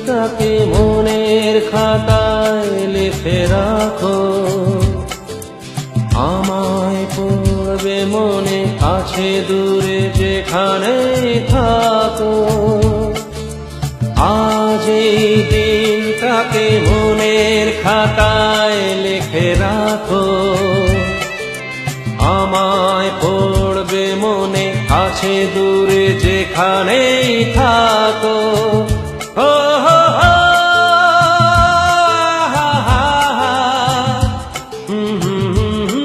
দিনটাকে মনের খাতায় লিখে রাখো, আমায় পড়বে মনে, কাছে দূরে যেখানেই থাকো। আজ এই দিনটাকে মনের খাতায় লিখে রাখো, আমায় পড়বে মনে, কাছে দূরে যেখানেই থাকো। ও হো হো, হা হা হা, হুম হুম হুম হুম।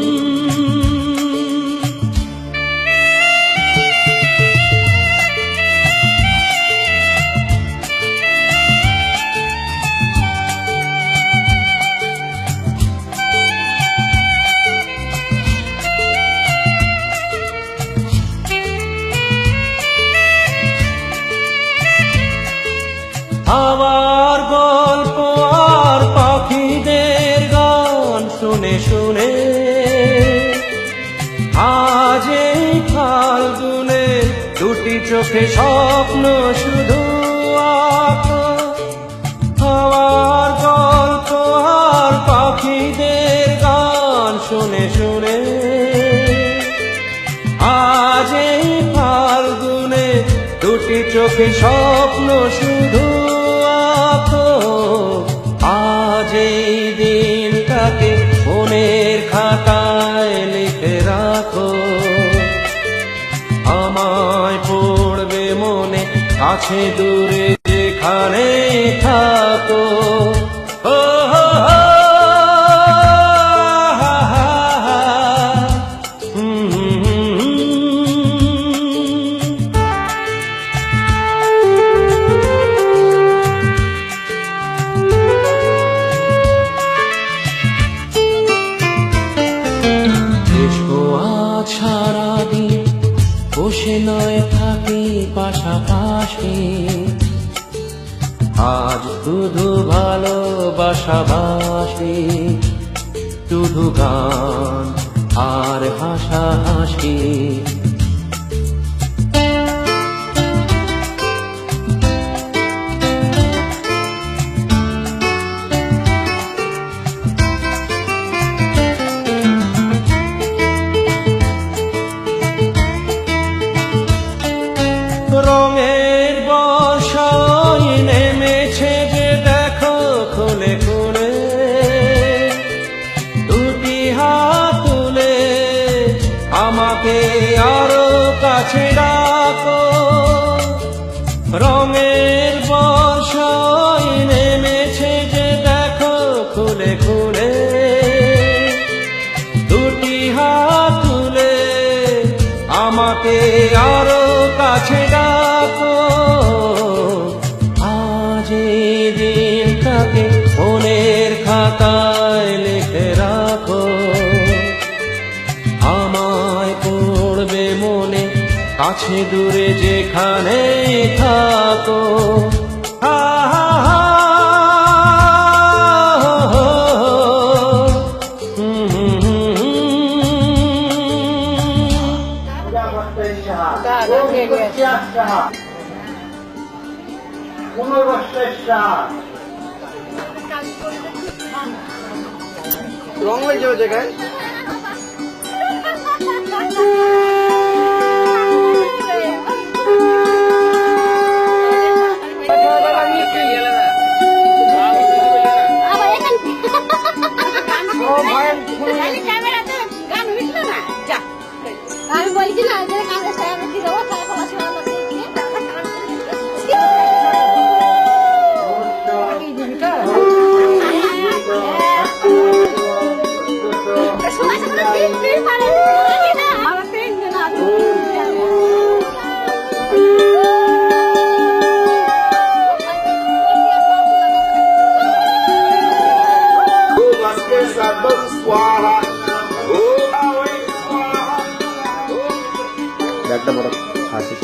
হাওয়ার গল্প আর পাখিদের গান শুনে শুনে আজ এই ফাল্গুনে দুটি চোখে স্বপ্ন শুধু আঁকো। হাওয়ার গল্প আর পাখিদের গান শুনে শুনে আজ এই ফাল্গুনে দুটি চোখে স্বপ্ন শুধু আঁকো। আজ এই দিনটাকে মনের খাতায় লিখে রাখো, আমায় পড়বে মনে, কাছে দূরে যেখানে থাকো। ও হো হো, হা হা হা, হুম হুম হুম হুম। সারাদিন বসে নয় থাকি পাশাপাশি, আজ শুধু ভালোবাসাবাসি, শুধু গান আর হাসাহাসি। রঙের বর্ষায় নেমেছে যে দেখো খুলে খুলে, দুটি হাত তুলে আমাকে আরো কাছে ডাকো। রঙের বর্ষায় নেমেছে যে দেখো খুলে খুলে, দুটি হাত তুলে আমাকে আরো কাছে ডাকো। আজ এই দিনটাকে মনের খাতায় লিখে রাখো, আমায় পড়বে মনে, কাছে দূরে যেখানে থাকো। হা হা হা, হো হো, হুম হুম হুম হুম। রং হয়ে যাবে জায়গায়। আমি বলছি না যে কাজে সারা দিয়ে দেবো, তাই বলা শোনা একটা বড় হাসি।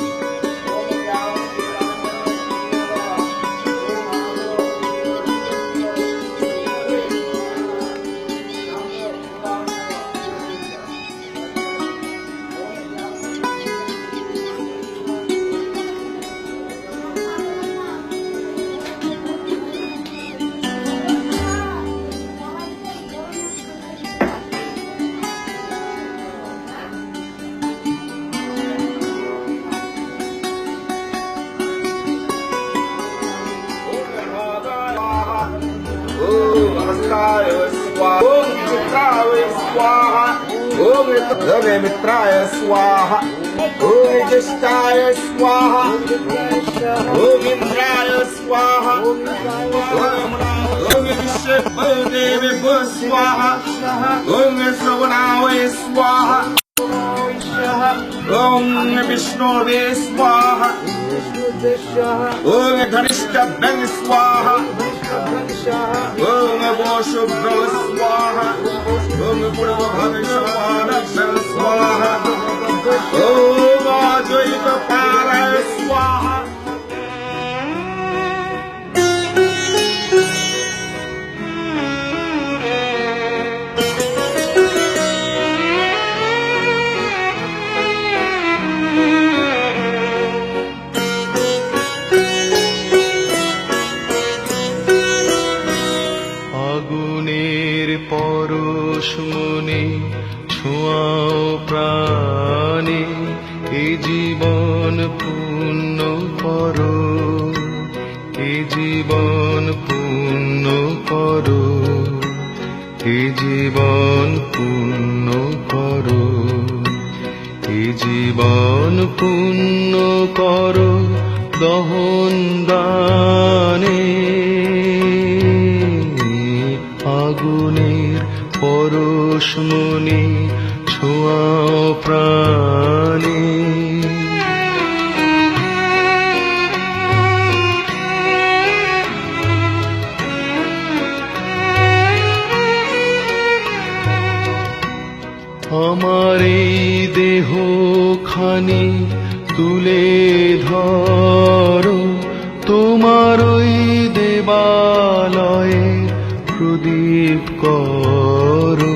ओम मित्राय स्वाहा ओम ज्येष्ठाय स्वाहा ओम इंद्राय स्वाहा ओम विश्वदेवे स्वाहा ओम श्रवणाय स्वाहा ओम विष्णुवे स्वाहा ओम धनिष्ठाभ्यं स्वाहा ओम वोषुभ्यो स्वाहा ओम पूर्वभविष्यवाणभ्यं स्वाहा ओम अद्वैतपाराय स्वाहा আগুনের পরশ মনে ছোঁয়াও প্রাণে এ জীবন পূর্ণ করো এ জীবন পূর্ণ করো এ জীবন পূর্ণ করো এ জীবন পূর্ণ করো দহন দানে আগুনের পরশ মনে ছোঁয়াও প্রাণে আমার এই দেহ খানি তুলে ধরো তোমার ওই দেবালয়ে প্রদীপ করো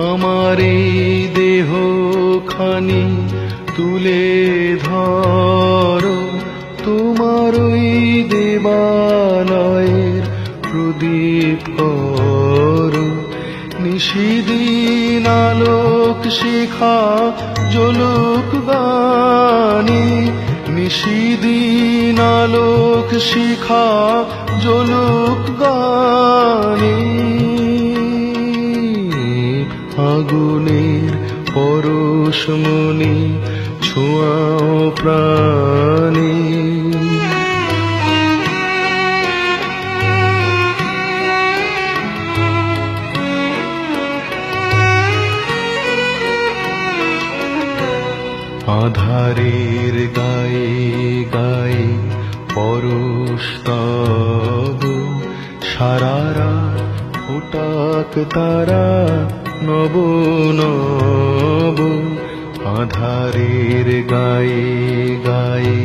আমার এই দেহ খানি তুলে ধরো তোমার ওই দেবালয়ের প্রদীপ করো নিশিদিন আলোক শিখা জ্বলুক গানে নিশিদিন আলোক শিখা জ্বলুক গানে আগুনের পরশ মনে ছোঁয়াও প্রাণে আধারের গায়ে গায়ে পরশ তব সারা রাত ফোটাক তারা নব নব আধারের গায়ে গায়ে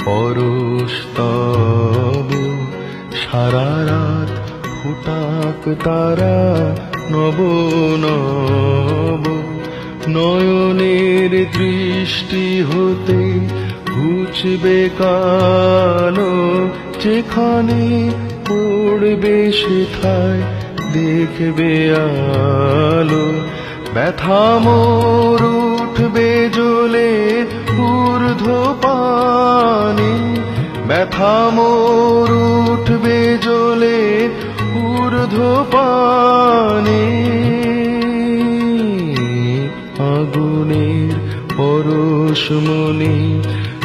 পরশ তব সারা রাত ফোটাক তারা নব নব নয়নের দৃষ্টি হতে ঘুচবে কালো যেখানে পড়বে সেথায় দেখবে আলো ব্যথা মোর উঠবে জ্বলে ঊর্ধ্ব পানে ব্যথা মোর উঠবে জ্বলে ঊর্ধ্ব পানে আগুনের পরশ মনে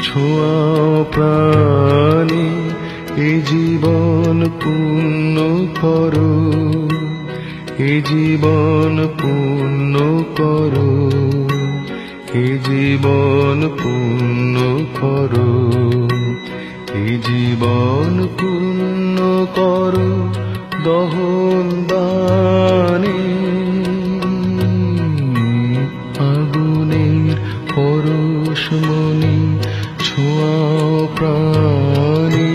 ছোঁয়াও প্রাণে এ জীবন পূর্ণ করো এ জীবন পূর্ণ করো এ জীবন পূর্ণ করো এ জীবন পূর্ণ করো দহন দানে আগুনের পরশ মনে ছোঁয়াও প্রাণে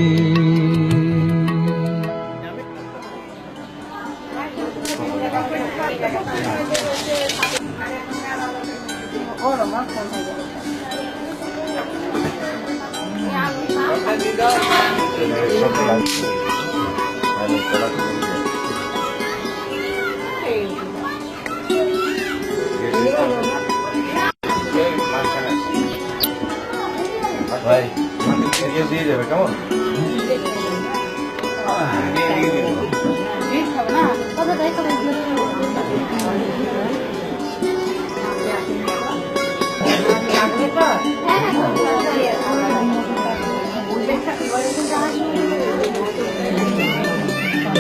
ভাই দিয়ে যাবে কেমন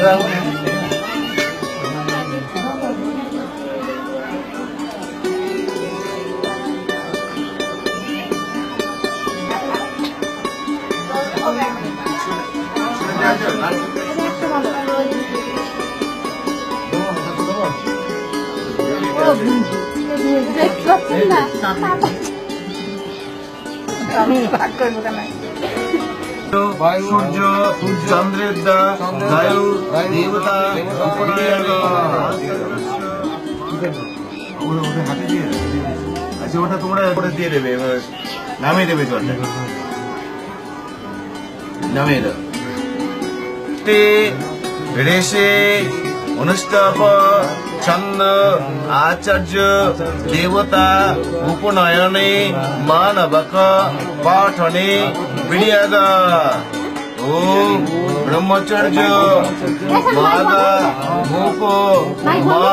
দাও দেখতে পাচ্ছেন না সূর্য চন্দ্রের দা বায়ু দেবতা ওটা হাতে দিয়ে দেবে। আচ্ছা ওটা তোমরা করে দিয়ে দেবে এবার নামিয়ে দেবে জলটা নামিয়ে দাও রেশে অনুষ্টাপ ছন্দ আচার্য দেবতা উপনয়নে মানবক পাঠনে বিনিয়োগ ওম ব্রহ্মচর্য মাদা মুখ মা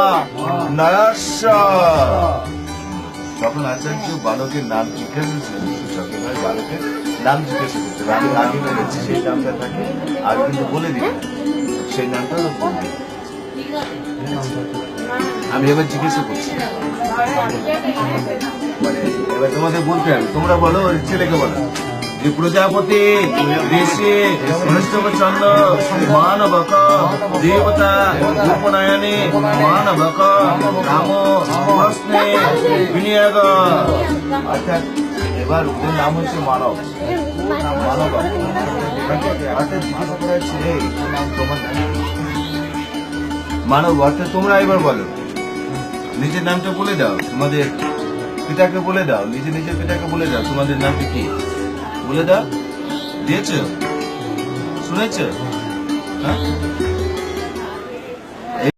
নয়স্য সকল আচার্য বালকের নাম জিজ্ঞাসা সকল বালকের নাম জিজ্ঞাসা করতে হবে আমি আগে বলেছি সেই নামটা থাকে আর কিন্তু বলে দিই সেই নামটা বলবে আমি এবার জিজ্ঞাসা করছি মানে এবার তোমাদের বলতে হবে তোমরা বলো ওই ছেলেকে বলো যে প্রজাপতি ঋষি চন্দ্র মানবক দেবতা উপনয়নে মানবক রাম প্রশ্নে বিনিয়োগ অর্থাৎ এবার ওদের নাম হচ্ছে মানব মানব অর্থাৎ জিজ্ঞাসা করা হচ্ছে এই তোমার মানব অর্থাৎ তোমরা এবার বলো নিজের নামটা বলে দাও তোমাদের পিতাকে বলে দাও নিজের পিতাকে বলে দাও তোমাদের নামটা কি বলে দাও দিয়েছ শুনেছ হ্যাঁ